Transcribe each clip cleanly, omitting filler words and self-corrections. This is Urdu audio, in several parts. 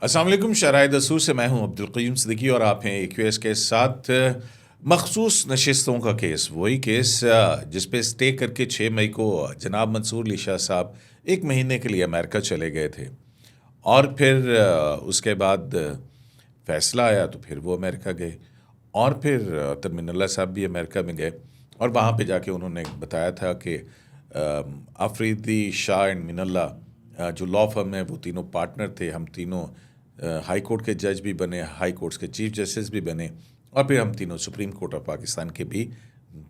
السلام علیکم، شرائط دستور سے میں ہوں عبدالقیوم صدیقی اور آپ ہیں AQS کے ساتھ۔ مخصوص نشستوں کا کیس، وہی کیس جس پہ اسٹے کر کے 6 مئی کو جناب منصور علی شاہ صاحب 1 مہینے کے لیے امریکہ چلے گئے تھے، اور پھر اس کے بعد فیصلہ آیا تو پھر وہ امریکہ گئے، اور پھر ترمین اللہ صاحب بھی امریکہ میں گئے، اور وہاں پہ جا کے انہوں نے بتایا تھا کہ آفریدی، شاہ اینڈ من اللہ جو لا فرم ہے وہ تینوں پارٹنر تھے، ہم تینوں ہائی کورٹ کے جج بھی بنے، ہائی کورٹس کے چیف جسٹس بھی بنے، اور پھر ہم تینوں سپریم کورٹ آف پاکستان کے بھی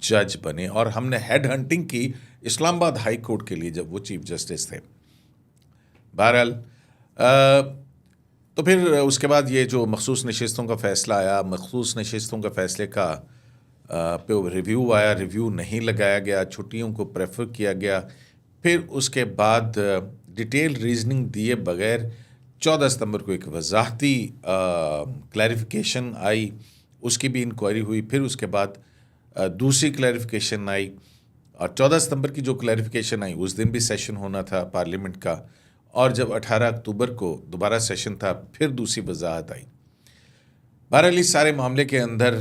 جج بنے، اور ہم نے ہیڈ ہنٹنگ کی اسلام آباد ہائی کورٹ کے لیے جب وہ چیف جسٹس تھے۔ بہرحال تو پھر اس کے بعد یہ جو مخصوص نشستوں کا فیصلہ آیا، مخصوص نشستوں کا فیصلے کا پہ ریویو آیا، ریویو نہیں لگایا گیا، چھٹیوں کو پریفر کیا گیا، پھر اس کے بعد ڈیٹیل ریزننگ دیے بغیر 14 ستمبر کو ایک وضاحتی کلیریفیکیشن آئی، اس کی بھی انکوائری ہوئی، پھر اس کے بعد دوسری کلیریفیکیشن آئی، اور 14 ستمبر کی جو کلیریفیکیشن آئی اس دن بھی سیشن ہونا تھا پارلیمنٹ کا، اور جب 18 اکتوبر کو دوبارہ سیشن تھا پھر دوسری وضاحت آئی۔ بہرحال اس سارے معاملے کے اندر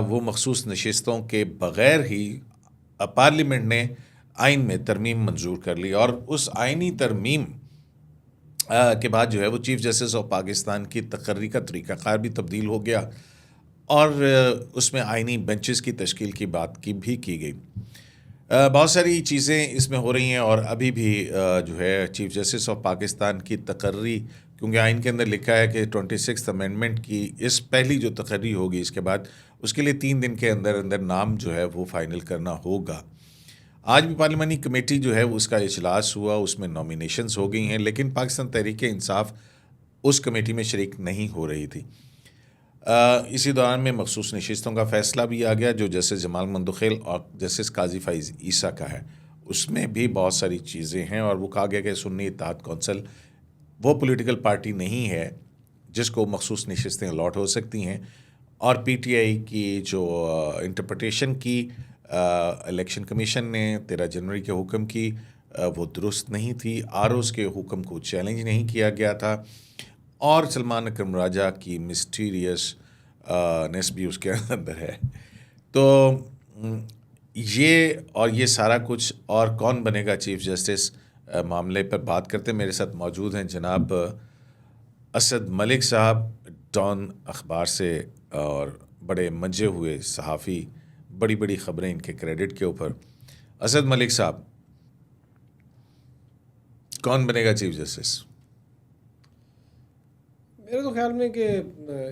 وہ مخصوص نشستوں کے بغیر ہی پارلیمنٹ نے آئین میں ترمیم منظور کر لی، اور اس آئینی ترمیم کے بعد جو ہے وہ چیف جسٹس آف پاکستان کی تقرری کا طریقہ کار بھی تبدیل ہو گیا، اور اس میں آئینی بینچز کی تشکیل کی بات بھی کی گئی۔ بہت ساری چیزیں اس میں ہو رہی ہیں، اور ابھی بھی جو ہے چیف جسٹس آف پاکستان کی تقرری، کیونکہ آئین کے اندر لکھا ہے کہ 26 امینڈمنٹ کی اس پہلی جو تقرری ہوگی اس کے بعد اس کے لیے 3 دن کے اندر اندر نام جو ہے وہ فائنل کرنا ہوگا۔ آج بھی پارلیمانی کمیٹی جو ہے اس کا اجلاس ہوا، اس میں نامینیشنز ہو گئی ہیں، لیکن پاکستان تحریک انصاف اس کمیٹی میں شریک نہیں ہو رہی تھی۔ اسی دوران میں مخصوص نشستوں کا فیصلہ بھی آ گیا جو جسٹس جمال مندوخیل اور جسٹس قاضی فائز عیسیٰ کا ہے، اس میں بھی بہت ساری چیزیں ہیں، اور وہ کہا گیا کہ سنی اتحاد کونسل وہ پولیٹیکل پارٹی نہیں ہے جس کو مخصوص نشستیں الاٹ ہو سکتی ہیں، اور PTI کی جو انٹرپریٹیشن کی الیکشن کمیشن نے 13 جنوری کے حکم کی وہ درست نہیں تھی، ROs کے حکم کو چیلنج نہیں کیا گیا تھا، اور سلمان اکرم راجہ کی مسٹیریس نیس بھی اس کے اندر ہے۔ تو یہ سارا کچھ، اور کون بنے گا چیف جسٹس معاملے پر بات کرتے میرے ساتھ موجود ہیں جناب اسد ملک صاحب، ڈان اخبار سے، اور بڑے منجے ہوئے صحافی، بڑی بڑی خبریں ان کے کریڈٹ کے اوپر۔ اسد ملک صاحب، کون بنے گا چیف جسٹس؟ میرے تو خیال میں کہ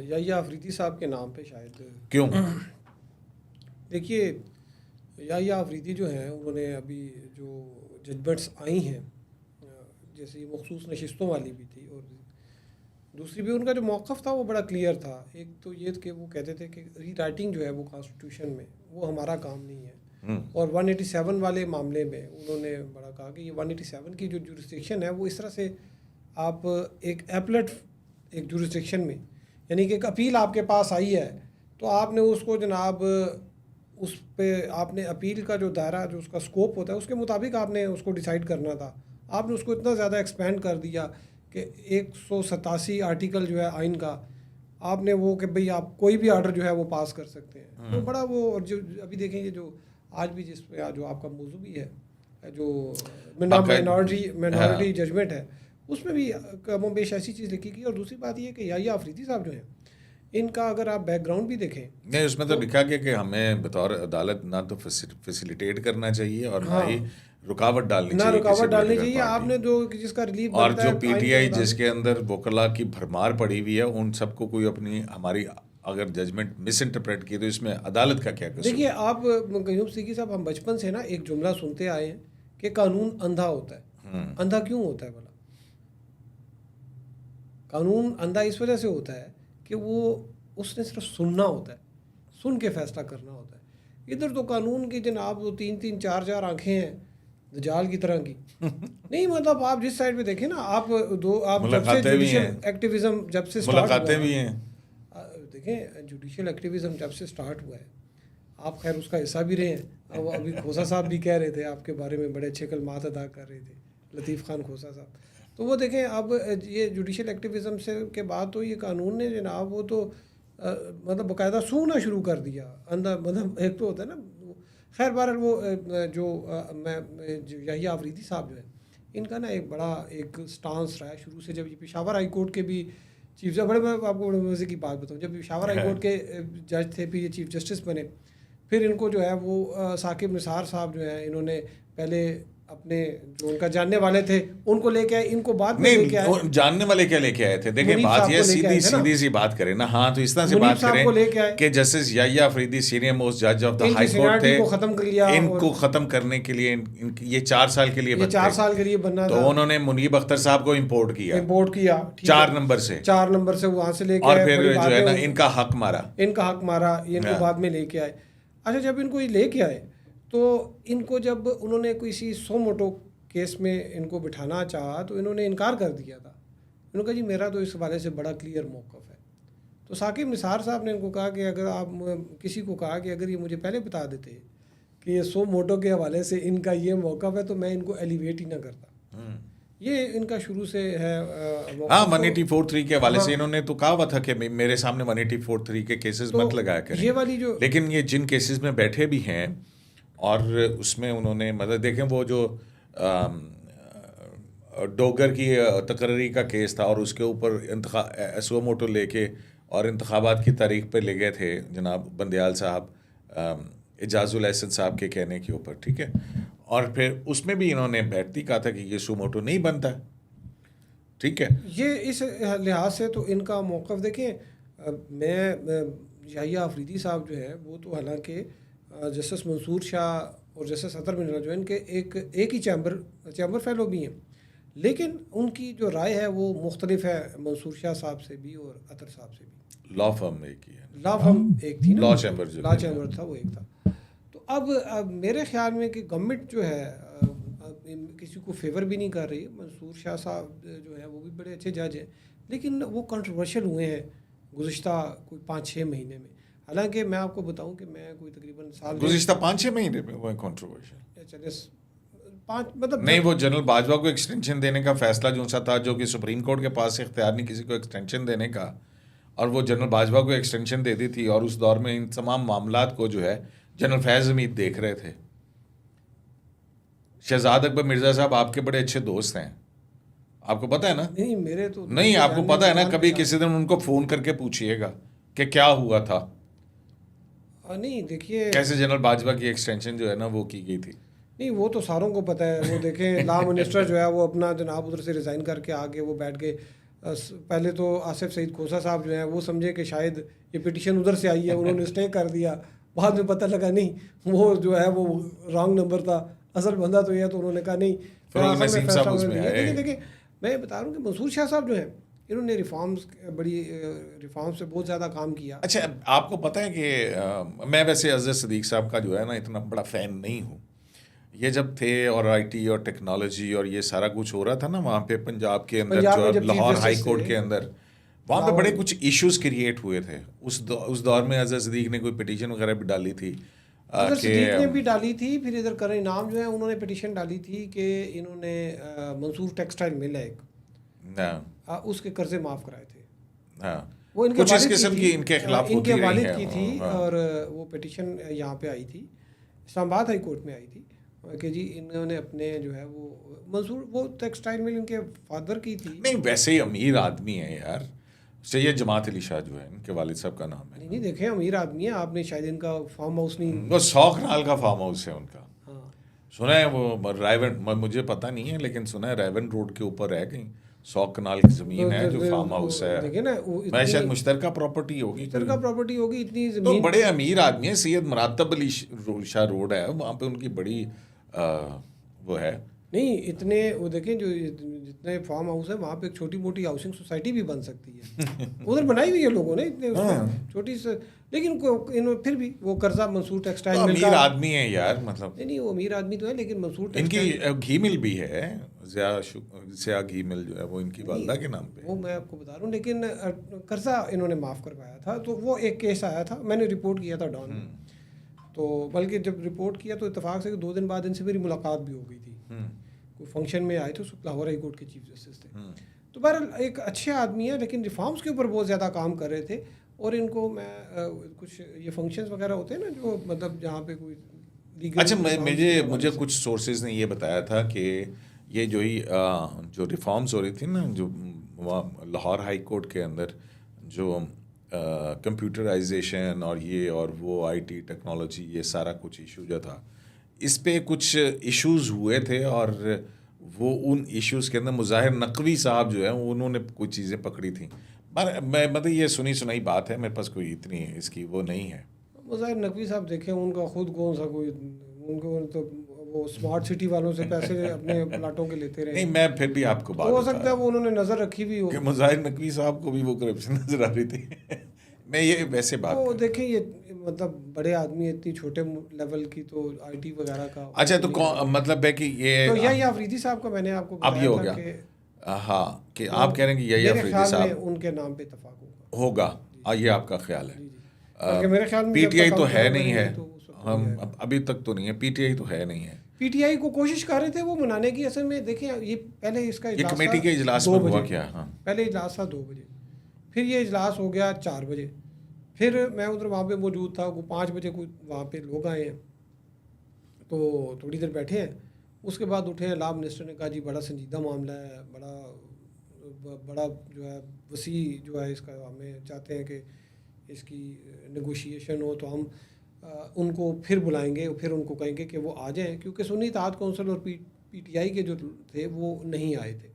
یحییٰ آفریدی صاحب کے نام پہ شاید۔ کیوں؟ دیکھیے، یحییٰ آفریدی جو ہیں انہوں نے ابھی جو ججمنٹس آئی ہیں، جیسے یہ مخصوص نشستوں والی بھی تھی، اور دوسری بھی ان کا جو موقف تھا وہ بڑا کلیئر تھا۔ ایک تو یہ کہ وہ کہتے تھے کہ ری رائٹنگ جو ہے وہ کانسٹیٹیوشن میں وہ ہمارا کام نہیں ہے، اور 187 والے معاملے میں انہوں نے بڑا کہا کہ یہ 187 کی جو جورسڈکشن ہے وہ اس طرح سے آپ ایک ایپلٹ ایک جورسڈکشن میں، یعنی کہ ایک اپیل آپ کے پاس آئی ہے تو آپ نے اس کو جناب اس پہ آپ نے اپیل کا جو دائرہ جو اس کا سکوپ ہوتا ہے اس کے مطابق آپ نے اس کو ڈیسائیڈ کرنا تھا۔ آپ نے اس کو اتنا زیادہ ایکسپینڈ کر دیا کہ 187 آرٹیکل جو ہے آئین کا، آپ نے وہ کہ بھئی آپ کوئی بھی آرڈر جو ہے وہ پاس کر سکتے ہیں، تو بڑا وہ جو ابھی دیکھیں گے جو آج بھی جس پہ جو آپ کا موضوع بھی ہے جو مائنورٹی ججمنٹ ہے، اس میں بھی کم و بیش ایسی چیز لکھی گئی۔ اور دوسری بات یہ کہ یحییٰ آفریدی صاحب جو ہیں ان کا اگر آپ بیک گراؤنڈ بھی دیکھیں، نہیں، اس میں تو لکھا گیا کہ ہمیں بطور عدالت نہ تو فیسیلیٹیٹ کرنا چاہیے اور نہ ہی رکاوٹ ڈالنی چاہیے، آپ نے جو جس کا ریلیف اور جو PTI جس کے اندر وکلا کی بھرمار پڑی ہوئی ہے ان سب کو کوئی اپنی ہماری اگر ججمنٹ مس انٹرپریٹ کی تو اس میں عدالت کا کیا قصور؟ دیکھیے آپ قیوم صدیقی صاحب، ہم بچپن سے نا ایک جملہ سنتے آئے ہیں کہ قانون اندھا ہوتا ہے۔ اندھا کیوں ہوتا ہے بھلا؟ قانون اندھا اس وجہ سے ہوتا ہے کہ وہ اس نے صرف سننا ہوتا ہے، سن کے فیصلہ کرنا ہوتا ہے۔ ادھر تو قانون کی جناب وہ 3 4 آنکھیں ہیں دجال کی طرح کی۔ نہیں مطلب آپ جس سائڈ پہ دیکھیں نا، آپ جب سے جوڈیشل ایکٹیویزم جب سے ملاقاتیں بھی ہیں، دیکھیں جوڈیشل ایکٹیویزم جب سے سٹارٹ ہوا ہے، آپ خیر اس کا حصہ بھی رہے ہیں۔ ابھی کھوسا صاحب بھی کہہ رہے تھے آپ کے بارے میں، بڑے اچھے کلمات ادا کر رہے تھے، لطیف خان کھوسا صاحب۔ تو وہ دیکھیں اب یہ جوڈیشل ایکٹیویزم سے کے بعد تو یہ قانون نے جناب وہ تو مطلب باقاعدہ سونا شروع کر دیا اندر. مطلب ایک تو ہوتا ہے نا خیر بہرحال وہ جو یحییٰ آفریدی صاحب جو ہیں ان کا نا ایک بڑا ایک سٹانس رہا ہے شروع سے. جب یہ پشاور ہائی کورٹ کے بھی چیف جج، میں آپ کو بڑے مزے کی بات بتاؤں، جب پشاور ہائی کورٹ کے جج تھے پھر یہ چیف جسٹس بنے، پھر ان کو جو ہے وہ ثاقب نثار صاحب جو ہیں انہوں نے پہلے اپنے جو ان کا جاننے والے تھے ان کو لے کے آئے، ان کو بعد میں لے کے آئے. نہیں جاننے والے کیا لے کے آئے تھے؟ دیکھیں بات یہ سیدھی سی بات کریں نا، ہاں تو اس طرح سے بات کریں کہ جسٹس یحییٰ آفریدی سینئر موسٹ جج آف دا ہائی کورٹ تھے، ان کو ختم کرنے کے لیے یہ 4 سال کے لیے 4 سال کے لیے بننا تھا. تو انہوں نے منیب اختر صاحب کو امپورٹ کیا 4 نمبر سے وہاں سے لے کے اور پھر جو ہے نا ان کا حق مارا ان کو بعد میں لے کے آئے. اچھا جب ان کو یہ لے کے آئے تو ان کو جب انہوں نے کسی سو موٹو کیس میں ان کو بٹھانا چاہا تو انہوں نے انکار کر دیا تھا. انہوں نے کہا جی میرا تو اس حوالے سے بڑا کلیئر موقف ہے. تو ثاقب نثار صاحب نے ان کو کہا کہ اگر آپ کسی کو کہا کہ اگر یہ مجھے پہلے بتا دیتے کہ یہ سو موٹو کے حوالے سے ان کا یہ موقف ہے تو میں ان کو ایلیویٹ ہی نہ کرتا. یہ ان کا شروع سے ہے. ہاں 1843 کے حوالے سے انہوں نے تو کہا ہوا تھا کہ میرے سامنے 1843 کے کیسز مت لگایا کریں. یہ والی جو لیکن یہ جن کیسز میں بیٹھے بھی ہیں اور اس میں انہوں نے مطلب دیکھیں وہ جو ڈوگر کی تقرری کا کیس تھا اور اس کے اوپر سو موٹو لے کے اور انتخابات کی تاریخ پہ لے گئے تھے جناب بندیال صاحب اعجاز الاحسن صاحب کے کہنے کے اوپر، ٹھیک ہے. اور پھر اس میں بھی انہوں نے بیٹھتی کہا تھا کہ یہ سو موٹو نہیں بنتا، ٹھیک ہے. یہ اس لحاظ سے تو ان کا موقف دیکھیں. میں یحییٰ آفریدی صاحب جو ہے وہ تو حالانکہ جسٹس منصور شاہ اور جسٹس اطہر بن جو ان کے ایک ہی چیمبر فیلو بھی ہیں، لیکن ان کی جو رائے ہے وہ مختلف ہے منصور شاہ صاحب سے بھی اور اطہر صاحب سے بھی. لا فرم ایک ہی ہے، لا فرم ایک تھی نا، لا چیمبر تھا وہ ایک تھا. تو اب میرے خیال میں کہ گورنمنٹ جو ہے کسی کو فیور بھی نہیں کر رہی. منصور شاہ صاحب جو ہے وہ بھی بڑے اچھے جج ہیں لیکن وہ کنٹروورشل ہوئے ہیں گزشتہ کوئی 5-6 مہینے میں. حالانکہ میں آپ کو بتاؤں کہ میں کوئی تقریباً سال گزشتہ 5-6 مہینے میں وہ کنٹروورشل چلے 5 مطلب نہیں، وہ جنرل باجوہ کو ایکسٹینشن دینے کا فیصلہ جو سا تھا جو کہ سپریم کورٹ کے پاس اختیار نہیں کسی کو ایکسٹینشن دینے کا، اور وہ جنرل باجوہ کو ایکسٹینشن دے دی تھی. اور اس دور میں ان تمام معاملات کو جو ہے جنرل فیض حمید دیکھ رہے تھے. شہزاد اکبر مرزا صاحب آپ کے بڑے اچھے دوست ہیں، آپ کو پتہ ہے نا؟ نہیں میرے تو نہیں، آپ کو پتہ ہے نا، کبھی کسی دن ان کو فون کر کے پوچھئے گا کہ کیا ہوا تھا. نہیں دیکھیے کیسے جنرل باجوہ کی ایکسٹینشن جو ہے نا وہ کی گئی تھی. نہیں وہ تو ساروں کو پتہ ہے. وہ دیکھیں لا منسٹر جو ہے وہ اپنا جناب ادھر سے ریزائن کر کے آگے وہ بیٹھ کے پہلے تو آصف سعید کھوسا صاحب جو ہیں وہ سمجھے کہ شاید یہ پٹیشن ادھر سے آئی ہے، انہوں نے اسٹے کر دیا. بعد میں پتہ لگا نہیں وہ جو ہے وہ رانگ نمبر تھا، اصل بندہ تو یہ تو انہوں نے کہا نہیں. دیکھیں میں بتا رہا ہوں کہ منصور شاہ صاحب جو ہیں انہوں نے ریفارمز پہ بہت زیادہ کام کیا. اچھا آپ کو پتہ ہے کہ میں ویسے اظہر صدیق صاحب کا جو ہے نا اتنا بڑا فین نہیں ہوں. یہ جب تھے اور آئی ٹی اور ٹیکنالوجی اور یہ سارا کچھ ہو رہا تھا نا وہاں پہ پنجاب کے اندر جو لاہور ہائی کورٹ کے اندر، وہاں پہ بڑے کچھ ایشوز کریٹ ہوئے تھے. اس دور میں اظہر صدیق نے کوئی پٹیشن وغیرہ بھی ڈالی تھی. اظہر صدیق نے بھی ڈالی تھی. پھر ادھر کریں انعام جو ہے انہوں نے پٹیشن ڈالی تھی کہ انہوں نے منصور ٹیکسٹائل مل ہے ایک، اس کے قرضے معاف کرائے تھے. ہاں وہ کچھ اس قسم کی ان کے خلاف ان کے والد کی تھی اور وہ پٹیشن یہاں پہ آئی تھی، اسلام آباد ہائی کورٹ میں آئی تھی کہ جی انہوں نے اپنے جو ہے وہ منصور وہ ٹیکسٹائل مل ان کے فادر کی تھی. نہیں ویسے ہی امیر آدمی ہیں یار. سید جماعت علی شاہ جو ہے ان کے والد صاحب کا نام ہے. نہیں دیکھیں امیر آدمی ہے، آپ نے شاید ان کا فارم ہاؤس نہیں، وہ 100 کنال کا فارم ہاؤس ہے ان کا. سنا ہے وہ رائیون، مجھے پتہ نہیں ہے لیکن سنا ہے رائیون روڈ کے اوپر ہے کہیں 100 کنال کی زمین ہے جو فارم ہاؤس ہے. دیکھیں نا میں شاید مشترکہ پراپرٹی ہوگی، مشترکہ پراپرٹی ہوگی. اتنی تو زمین بڑے امیر آدمی ہیں. سید مراتب علی شاہ روڈ ہے وہاں پہ ان کی بڑی وہ ہے. نہیں اتنے وہ دیکھیں جو جتنے فارم ہاؤس ہے وہاں پہ ایک چھوٹی موٹی ہاؤسنگ سوسائٹی بھی بن سکتی ہے. ادھر بنائی ہوئی ہے لوگوں نے اتنے چھوٹی سے، لیکن پھر بھی وہ قرضہ منصور ٹیکسٹائل مل کا. امیر آدمی ہے یار، مطلب نہیں وہ امیر آدمی تو ہے لیکن منصور ان کی گھی مل بھی ہے، ضیاء گھی مل جو ہے وہ ان کی والدہ کے نام پہ. وہ میں آپ کو بتا رہا ہوں لیکن قرضہ انہوں نے معاف کروایا تھا. تو وہ ایک کیس آیا تھا، میں نے رپورٹ کیا تھا ڈان میں. تو بلکہ جب رپورٹ کیا تو اتفاق سے 2 دن بعد ان سے میری ملاقات بھی ہو گئی تھی. کوئی فنکشن میں آئے تھے، اس وقت لاہور ہائی کورٹ کے چیف جسٹس تھے. تو بہرحال ایک اچھے آدمی ہیں، لیکن ریفارمس کے اوپر بہت زیادہ کام کر رہے تھے. اور ان کو میں کچھ یہ فنکشنز وغیرہ ہوتے ہیں نا جو مطلب جہاں پہ کوئی لیگل. اچھا مجھے کچھ سورسز نے یہ بتایا تھا کہ یہ جو ریفارمز ہو رہی تھی نا، جو لاہور ہائی کورٹ کے اندر جو کمپیوٹرائزیشن اور یہ اور وہ آئی ٹی ٹیکنالوجی، یہ سارا کچھ ایشو جو تھا، اس پہ کچھ ایشوز ہوئے تھے، اور وہ ان ایشوز کے اندر مظاہر نقوی صاحب جو ہیں انہوں نے کچھ چیزیں پکڑی تھیں. میں مطلب یہ سنائی بات ہے، میرے پاس کوئی اتنی اس کی وہ نہیں ہے. مظاہر نقوی صاحب دیکھیں، ان کا خود کون سا کوئی، ان کو تو وہ اسمارٹ سٹی والوں سے پیسے اپنے پلاٹوں کے لیتے رہے. نہیں، میں پھر بھی آپ کو بات ہو سکتا ہے وہ انہوں نے نظر رکھی بھی ہو کہ مظاہر نقوی صاحب کو بھی وہ کرپشن نظر آ رہی تھی. میں یہ ویسے بات وہ دیکھیں، یہ مطلب بڑے آدمی اتنی چھوٹے لیول کی تو آئی ٹی وغیرہ کا. اچھا، تو مطلب ہے کہ تو یہ آفریدی صاحب کا میں نے آپ کو اب یہ ہو گیا. ہاں، کہ آپ کہہ رہے ہیں کہ یہ آفریدی صاحب ان کے نام پہ اتفاق ہوگا. یہ آپ کا خیال ہے. میرے خیال میں پی ٹی آئی تو ہے نہیں ہے، ہم ابھی تک تو نہیں ہے. پی ٹی آئی تو ہے نہیں ہے. پی ٹی آئی کو کوشش کر رہے تھے وہ منانے کی. اصل میں دیکھیں، یہ پہلے اس کا یہ کمیٹی کے اجلاس میں ہوا کیا؟ ہاں، پہلے اجلاس تھا 2 بجے، پھر یہ اجلاس ہو گیا 4 بجے. پھر میں ادھر وہاں پہ موجود تھا. 5 بجے کوئی وہاں پہ لوگ آئے ہیں تو تھوڑی دیر بیٹھے ہیں. اس کے بعد اٹھے ہیں، لا منسٹر نے کہا جی بڑا سنجیدہ معاملہ ہے، بڑا جو ہے وسیع جو ہے اس کا، ہمیں چاہتے ہیں کہ اس کی نیگوشیشن ہو، تو ہم ان کو پھر بلائیں گے، پھر ان کو کہیں گے کہ وہ آ جائیں، کیونکہ سنی اتحاد کونسل اور پی ٹی آئی کے جو تھے وہ نہیں آئے تھے.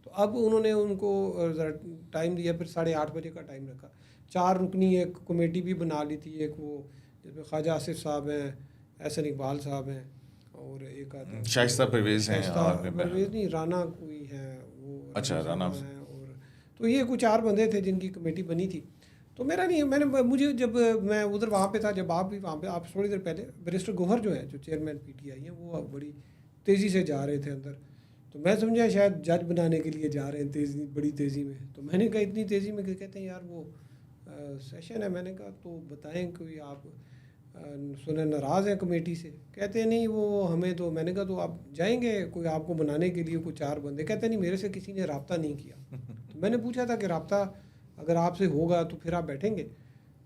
تو اب انہوں نے ان کو ذرا ٹائم دیا، پھر 8:30 بجے کا ٹائم رکھا. 4 رکنی ایک کمیٹی بھی بنا لی تھی، ایک وہ جس میں خواجہ آصف صاحب ہیں، احسن اقبال صاحب ہیں، اور ایک آدمی شائستہ پرویز ہیں، پرویز نہیں، رانا کوئی ہیں وہ. اچھا، رانا ہیں. اور تو یہ کچھ 4 بندے تھے جن کی کمیٹی بنی تھی. تو میرا نہیں، مجھے جب میں ادھر وہاں پہ تھا، جب آپ بھی وہاں پہ، آپ تھوڑی دیر پہلے بیرسٹر گوہر جو ہے، جو چیئرمین پی ٹی آئی ہیں، وہ بڑی تیزی سے جا رہے تھے اندر. تو میں سمجھا شاید جج بنانے کے لیے جا رہے ہیں بڑی تیزی میں. تو میں نے کہا اتنی تیزی میں، کہ کہتے ہیں یار وہ سیشن ہے. میں نے کہا تو بتائیں کوئی، آپ سنیں ناراض ہیں کمیٹی سے؟ کہتے ہیں نہیں وہ ہمیں تو. میں نے کہا تو آپ جائیں گے کوئی آپ کو بنانے کے لیے کوئی 4 بندے؟ کہتے ہیں نہیں، میرے سے کسی نے رابطہ نہیں کیا. تو میں نے پوچھا تھا کہ رابطہ اگر آپ سے ہوگا تو پھر آپ بیٹھیں گے.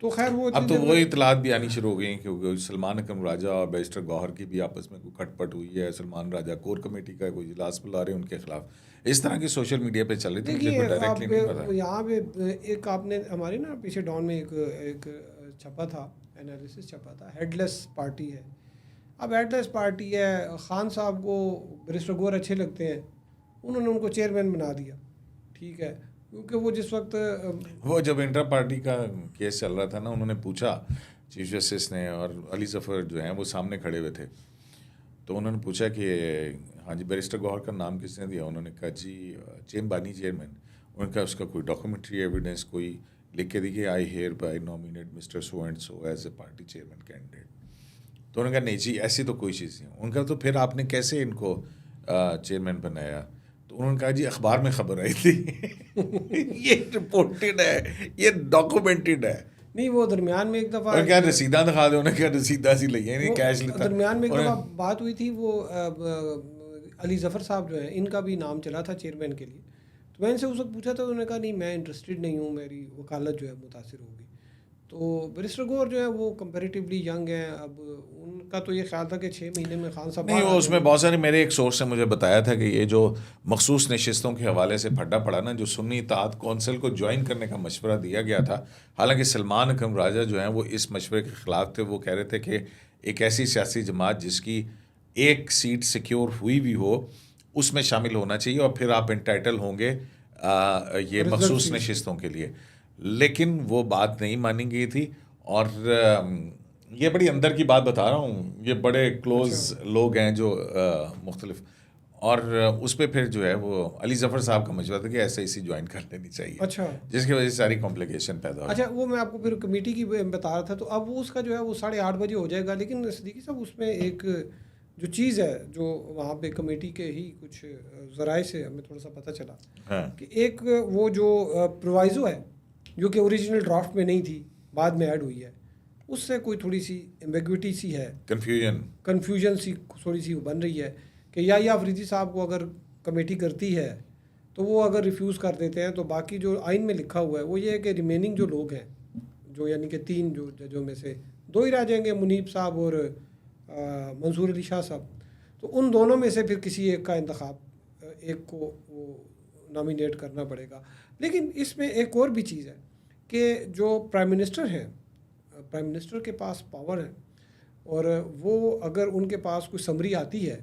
تو خیر وہ اب تو وہی اطلاعات بھی آنی شروع ہو گئی ہیں، کیونکہ سلمان اکرم راجہ اور بیرسٹر گوہر کی بھی آپس میں کوئی کھٹ پٹ ہوئی ہے. سلمان راجہ کور کمیٹی کا کوئی اجلاس بلا رہے ہیں ان کے خلاف. اس طرح کی سوشل میڈیا پہ چل رہی تھی. مجھے کوئی ڈائریکٹلی نہیں پتا. یہاں پہ ایک آپ نے ہماری نا پیچھے ڈاؤن میں ایک چھپا تھا، انالیسس چھپا تھا، ہیڈ لیس پارٹی ہے. اب ہیڈ لیس پارٹی ہے، خان صاحب کو بیرسٹر گوہر اچھے لگتے ہیں، انہوں نے ان کو چیئرمین بنا دیا. ٹھیک ہے، کیونکہ وہ جس وقت وہ جب انٹر پارٹی کا کیس چل رہا تھا نا، انہوں نے پوچھا چیف جسٹس نے، اور علی ظفر جو ہیں وہ سامنے کھڑے ہوئے تھے، تو انہوں نے پوچھا کہ ہاں جی بیرسٹر گوہر کا نام کس نے دیا؟ انہوں نے کہا جی بانی چیئرمین. انہوں نے کہا اس کا کوئی ڈاکومنٹری ایویڈنس کوئی لکھ کے دیکھیے، I hereby nominate mister so and so as a party chairman candidate. تو انہوں نے کہا نہیں جی ایسی تو کوئی چیز نہیں. ان کا تو پھر آپ نے کیسے ان کو چیئرمین بنایا؟ تو انہوں نے کہا جی اخبار میں خبر آئی تھی. یہ رپورٹڈ ہے، یہ ڈاکومنٹڈ ہے. نہیں، وہ درمیان میں ایک دفعہ کیا رسیداں دکھا دیں؟ انہیں کیا رسیدہ سی لئی نہیں، کیش لیتا. درمیان میں ایک دفعہ بات ہوئی تھی، وہ علی ظفر صاحب جو ہیں، ان کا بھی نام چلا تھا چیئرمین کے لیے. تو میں ان سے اس وقت پوچھا تھا، انہوں نے کہا نہیں میں انٹرسٹڈ نہیں ہوں، میری وکالت جو ہے متاثر ہوگی. تو بیرسٹر گوہر جو ہے وہ کمپیریٹیولی ینگ ہیں. اب ان کا تو یہ خیال تھا کہ 6 مہینے میں خان صاحب نہیں، وہ اس میں بہت سارے میرے ایک سورس نے مجھے بتایا تھا کہ یہ جو مخصوص نشستوں کے حوالے سے پھڈا پڑا نا، جو سنی اتحاد کونسل کو جوائن کرنے کا مشورہ دیا گیا تھا، حالانکہ سلمان اکرم راجہ جو ہیں وہ اس مشورے کے خلاف تھے. وہ کہہ رہے تھے کہ ایک ایسی سیاسی جماعت جس کی ایک سیٹ سیکیور ہوئی بھی ہو اس میں شامل ہونا چاہیے، اور پھر آپ انٹائٹل ہوں گے یہ مخصوص نشستوں کے لیے. لیکن وہ بات نہیں مانی گئی تھی. اور یہ بڑی اندر کی بات بتا رہا ہوں، یہ بڑے کلوز لوگ ہیں جو مختلف. اور اس پہ پھر جو ہے وہ علی ظفر صاحب کا مشورہ تھا کہ ایسے اسی جوائن کر لینی چاہیے. اچھا، جس کی وجہ سے ساری کمپلیکیشن پیدا ہو. اچھا، وہ میں آپ کو پھر کمیٹی کی بتا رہا تھا. تو اب وہ اس کا جو ہے وہ 8:30 بجے ہو جائے گا. لیکن صدیقی صاحب اس میں ایک جو چیز ہے جو وہاں پہ کمیٹی کے ہی کچھ ذرائع سے ہمیں تھوڑا سا پتہ چلا کہ ایک وہ جو پرووائزو ہے جو کہ اوریجنل ڈرافٹ میں نہیں تھی، بعد میں ایڈ ہوئی ہے، اس سے کوئی تھوڑی سی ایمبیگوٹی سی ہے، کنفیوژن سی تھوڑی سی بن رہی ہے کہ یا آفریدی صاحب کو اگر کمیٹی کرتی ہے تو وہ اگر ریفیوز کر دیتے ہیں تو باقی جو آئین میں لکھا ہوا ہے وہ یہ ہے کہ ریمیننگ جو لوگ ہیں جو یعنی کہ 3 جو ججوں میں سے 2 ہی رہ جائیں گے، منیب صاحب اور منصور علی شاہ صاحب، تو ان دونوں میں سے پھر کسی ایک کا انتخاب ایک کو وہ نامینیٹ کرنا پڑے گا۔ لیکن اس میں ایک اور بھی چیز ہے کہ جو پرائم منسٹر ہیں، پرائم منسٹر کے پاس پاور ہے اور وہ اگر ان کے پاس کوئی سمری آتی ہے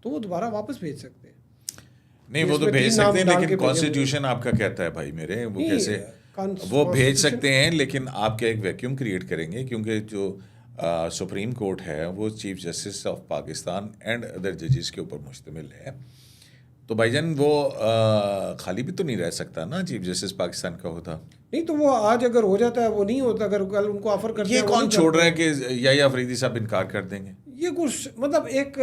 تو وہ دوبارہ واپس بھیج سکتے ہیں۔ نہیں وہ تو بھیج سکتے ہیں لیکن کانسٹیٹیوشن آپ کا کہتا ہے بھائی میرے، وہ کیسے وہ بھیج سکتے ہیں، لیکن آپ کیا ایک ویکیوم کریٹ کریں گے، کیونکہ جو سپریم کورٹ ہے وہ chief justice of Pakistan and other ججز کے اوپر مشتمل ہے، تو بھائی جان وہ خالی بھی تو نہیں رہ سکتا نا چیف جسٹس پاکستان کا ہوتا۔ نہیں تو وہ آج اگر ہو جاتا ہے وہ نہیں ہوتا، اگر کل ان کو آفر کرتے ہیں، یہ کون چھوڑ رہا ہے کہ یا آفریدی صاحب انکار کر دیں گے؟ یہ کچھ مطلب ایک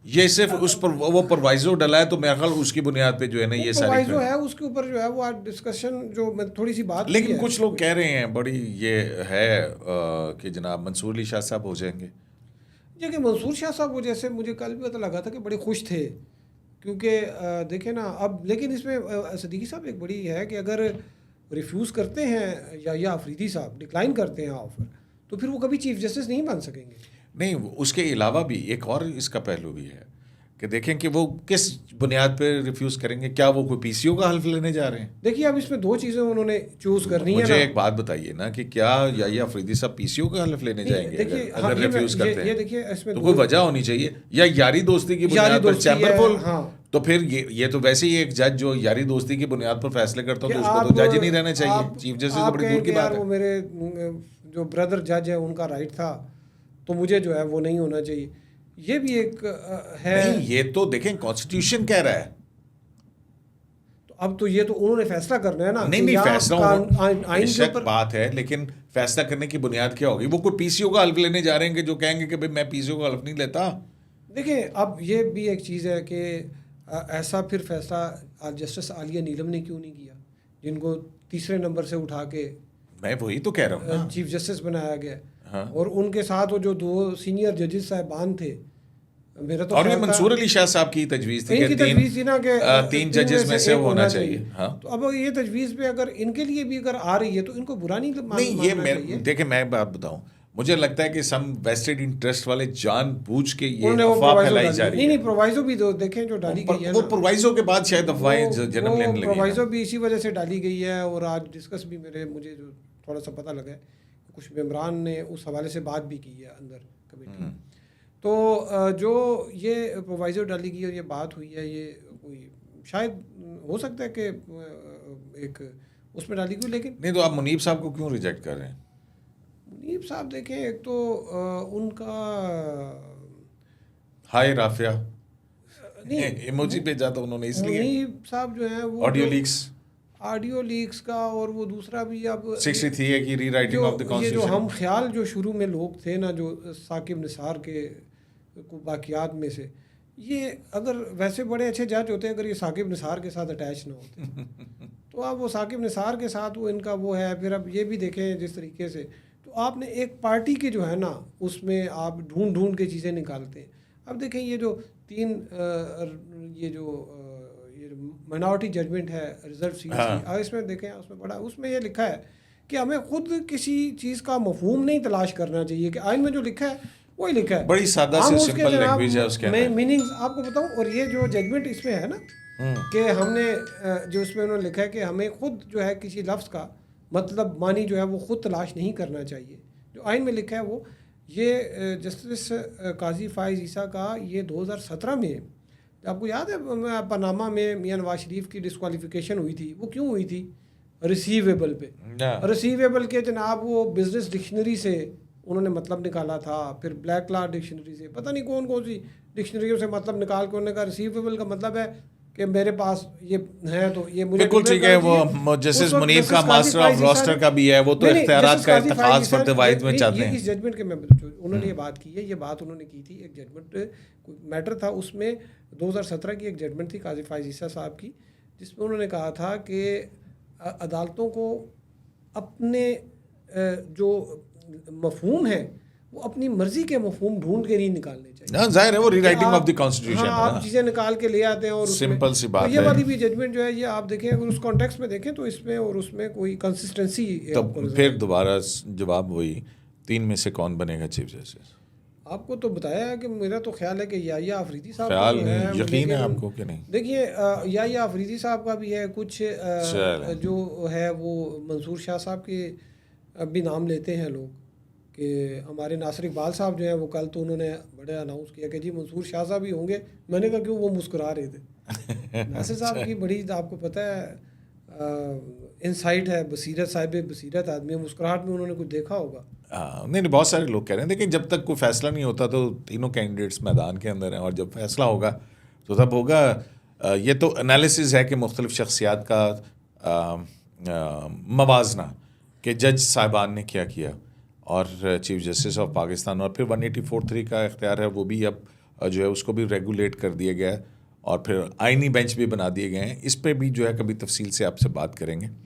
یہ صرف اس پر وہ پروائزو ڈلا ہے، تو میرا خیال اس کی بنیاد پہ جو ہے نا یہ ساری پروائزو ہے، اس کے اوپر جو ہے وہ آج ڈسکشن جو میں تھوڑی سی بات، لیکن کچھ لوگ کہہ رہے ہیں بڑی یہ ہے کہ جناب منصور علی شاہ صاحب ہو جائیں گے۔ یہ کہ منصور شاہ صاحب وہ جیسے مجھے کل بھی پتہ لگا تھا کہ بڑے خوش تھے، کیونکہ دیکھیں نا اب، لیکن اس میں صدیقی صاحب ایک بڑی ہے کہ اگر ریفیوز کرتے ہیں یا آفریدی صاحب ڈکلائن کرتے ہیں آفر، تو پھر وہ کبھی چیف جسٹس نہیں بن سکیں گے۔ نہیں، اس کے علاوہ بھی ایک اور اس کا پہلو بھی ہے کہ دیکھیں کہ وہ کس بنیاد پہ ریفیوز کریں گے، کیا وہ کوئی پی سی او کا حلف لینے جا رہے ہیں؟ دیکھیے اب اس میں 2 چیزیں انہوں نے چوز کرنی ہے۔ مجھے ایک بات بتائیے نا کہ کیا یا آفریدی صاحب پی سی او کا حلف لینے جائیں گے اگر ریفیوز کرتے ہیں؟ دیکھیے اس میں تو کوئی وجہ ہونی چاہیے، یا یاری دوستی کی بنیاد پر چیمبر فل، ہاں تو پھر یہ تو ویسے ہی ایک جج جو یاری دوستی کی بنیاد پر فیصلے کرتا ہو تو اس کو تو جج ہی نہیں رہنا چاہیے، چیف جسٹس تو بڑی دور کی بات ہے۔ وہ میرے جو بردر جج ہے ان کا رائٹ تھا، تو مجھے جو ہے وہ نہیں ہونا چاہیے، یہ بھی ایک ہے۔ نہیں، یہ تو دیکھیں کانسٹیٹیوشن کہہ رہا ہے، تو اب تو یہ تو انہوں نے فیصلہ کرنا ہے نا۔ نہیں فیصلہ بات ہے، لیکن فیصلہ کرنے کی بنیاد کیا ہوگی؟ وہ کوئی پی سی او کا حلف لینے جا رہے ہیں کہ جو کہیں گے کہ بھائی میں پی سی او کا حلف نہیں لیتا۔ دیکھیں اب یہ بھی ایک چیز ہے کہ ایسا پھر فیصلہ جسٹس عالیہ نیلم نے کیوں نہیں کیا، جن کو تیسرے نمبر سے اٹھا کے میں وہی تو کہہ رہا ہوں نا، چیف جسٹس بنایا گیا، اور ان کے ساتھ وہ جو 2 سینئر ججز صاحبان تھے، میرا تو اور یہ منصور علی شاہ صاحب کی تجویز تھی کہ 3 ججز میں سے ہونا چاہیے۔ ہاں تو اب یہ تجویز پہ اگر ان کے لیے بھی اگر آ رہی ہے تو ان کو برا نہیں نہیں، یہ دیکھیں میں بات بتاؤں، مجھے لگتا ہے کہ سم ویسٹڈ انٹرسٹ والے جان بوجھ کے یہ افواہ پھیلائی جا رہی ہے۔ نہیں پرووائزو بھی دیکھیں جو ڈالی گئی ہے، وہ پرووائزو کے بعد شاید افواہیں جنم لینے لگی، پرووائزو بھی اسی وجہ سے ڈالی گئی ہے، اور آج ڈسکس بھی مجھے جو تھوڑا سا پتہ لگا ہے کچھ ممبران نے اس حوالے سے بات بھی کی ہے اندر کمیٹی، تو جو یہ پرووائزو ڈالی گئی اور یہ بات ہوئی ہے، یہ کوئی شاید ہو سکتا ہے کہ ایک اس میں ڈالی گئی، لیکن نہیں تو آپ منیب صاحب کو کیوں ریجیکٹ کر رہے ہیں؟ منیب صاحب دیکھیں ایک تو ان کا ہائے رافیہ ایموجی پہ جاتا انہوں نے، اس لیے منیب صاحب جو ہیں وہ آڈیو لیکس کا، اور وہ دوسرا بھی اب 63 ہے کی ری رائٹنگ آف دی یہ کانسٹیٹیوشن، جو ہم خیال جو شروع میں لوگ تھے نا جو ثاقب نثار کے باقیات میں سے، یہ اگر ویسے بڑے اچھے جج ہوتے اگر یہ ثاقب نثار کے ساتھ اٹیچ نہ ہوتے تو اب وہ ثاقب نثار کے ساتھ وہ ان کا وہ ہے، پھر اب یہ بھی دیکھیں جس طریقے سے، تو آپ نے ایک پارٹی کے جو ہے نا اس میں آپ ڈھونڈ کے چیزیں نکالتے ہیں۔ اب دیکھیں یہ جو 3 یہ جو مائنورٹی ججمنٹ ہے ریزرو سیٹ کی، اس میں دیکھیں اس میں یہ لکھا ہے کہ ہمیں خود کسی چیز کا مفہوم نہیں تلاش کرنا چاہیے، کہ آئین میں جو لکھا ہے وہی لکھا ہے، بڑی سادہ سے سمپل لینگویج ہے اس کے اندر، میننگز آپ کو بتاؤں، اور یہ جو ججمنٹ اس میں ہے نا کہ ہم نے جو اس میں انہوں نے لکھا ہے کہ ہمیں خود جو ہے کسی لفظ کا مطلب معنی جو ہے وہ خود تلاش نہیں کرنا چاہیے، جو آئین میں لکھا ہے وہ یہ جسٹس قاضی فائز عیسیٰ کا یہ 2017 میں، آپ کو یاد ہے پاناما میں میاں نواز شریف کی ڈسکوالیفیکیشن ہوئی تھی، وہ کیوں ہوئی تھی؟ ریسیویبل پہ، ریسیویبل کے جناب وہ بزنس ڈکشنری سے انہوں نے مطلب نکالا تھا، پھر بلیک لا ڈکشنری سے، پتہ نہیں کون سی ڈکشنریوں سے مطلب نکال کے انہوں نے کہا ریسیویبل کا مطلب ہے کہ میرے پاس یہ ہے تو یہ مجھے بالکل ٹھیک ہے۔ وہ جسٹس منیب کا ماسٹر آف روسٹر کا بھی ہے، وہ تو اختیارات کا اتخاذ فرد واحد میں چاہتے ہیں۔ اس ججمنٹ کے میں انہوں نے یہ بات کی ہے، یہ بات انہوں نے کی تھی، ایک ججمنٹ میٹر تھا اس میں 2017 کی ایک ججمنٹ تھی قاضی فائز عیسیٰ صاحب کی، جس میں انہوں نے کہا تھا کہ عدالتوں کو اپنے جو مفہوم ہے وہ اپنی مرضی کے مفہوم ڈھونڈ کے نہیں نکالنے چاہیے. ہاں ظاہر ہے وہ ری رائٹنگ آف دی کانسٹیٹیوشن ہاں آپ چیزیں نکال کے لے آتے ہیں اور سمپل سی بات یہ ہے. والی بھی ججمنٹ جو ہے یہ آپ دیکھیں اگر اس کانٹیکس میں دیکھیں تو اس میں اور اس میں کوئی کنسسٹنسی. تب پھر دوبارہ جواب وہی 3 میں سے کون بنے گا چیف جسٹس؟ آپ کو تو بتایا ہے کہ میرا تو خیال ہے کہ یحییٰ آفریدی صاحب خیال نہیں یقین ہے آپ کو کہ نہیں؟ دیکھیے یحییٰ آفریدی صاحب کا بھی ہے کچھ جو ہے وہ منصور شاہ صاحب کے بھی نام لیتے ہیں لوگ کہ ہمارے ناصر اقبال صاحب جو ہیں وہ کل تو انہوں نے بڑے اناؤنس کیا کہ جی منصور شاہ صاحب ہی ہوں گے. میں نے کہا کیوں؟ وہ مسکرا رہے تھے. ناصر صاحب کی بڑی آپ کو پتہ ہے انسائٹ ہے, بصیرت, صاحب بصیرت آدمی ہے, مسکراہٹ میں انہوں نے کچھ دیکھا ہوگا. نہیں بہت سارے لوگ کہہ رہے ہیں لیکن جب تک کوئی فیصلہ نہیں ہوتا تو تینوں کینڈیڈیٹس میدان کے اندر ہیں اور جب فیصلہ ہوگا تو تب ہوگا. یہ تو انالیسز ہے کہ مختلف شخصیات کا موازنہ کہ جج صاحبان نے کیا اور چیف جسٹس آف پاکستان اور پھر 184(3) کا اختیار ہے وہ بھی اب جو ہے اس کو بھی ریگولیٹ کر دیا گیا ہے اور پھر آئینی بینچ بھی بنا دیے گئے ہیں. اس پہ بھی جو ہے کبھی تفصیل سے آپ سے بات کریں گے.